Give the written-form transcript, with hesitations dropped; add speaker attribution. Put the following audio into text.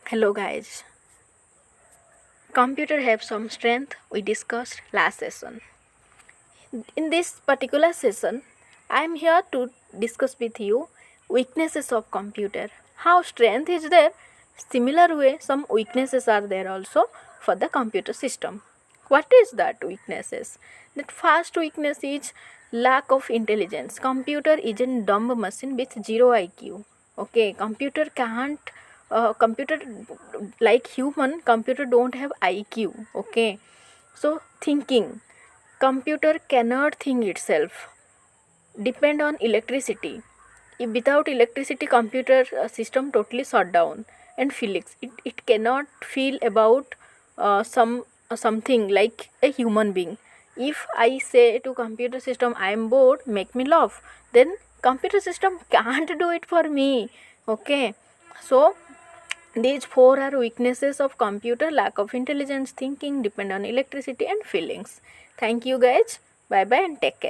Speaker 1: Hello guys. Computer have some strength we discussed last session. In this particular session, I am here to discuss with you weaknesses of computer. How strength is there, similar way some weaknesses are there also for the computer system. What is that weaknesses? That first weakness is lack of intelligence. Computer is a dumb machine with zero IQ. Okay, computer can't computer like human computer don't have IQ. Okay, so thinking, computer cannot think itself, depend on electricity. If without electricity computer system totally shut down. And feelings, it cannot feel about something like a human being. If I say to computer system I am bored, make me laugh, then computer system can't do it for me. Okay, so these four are weaknesses of computer: lack of intelligence, thinking, depend on electricity, and feelings. Thank you guys. Bye bye and take care.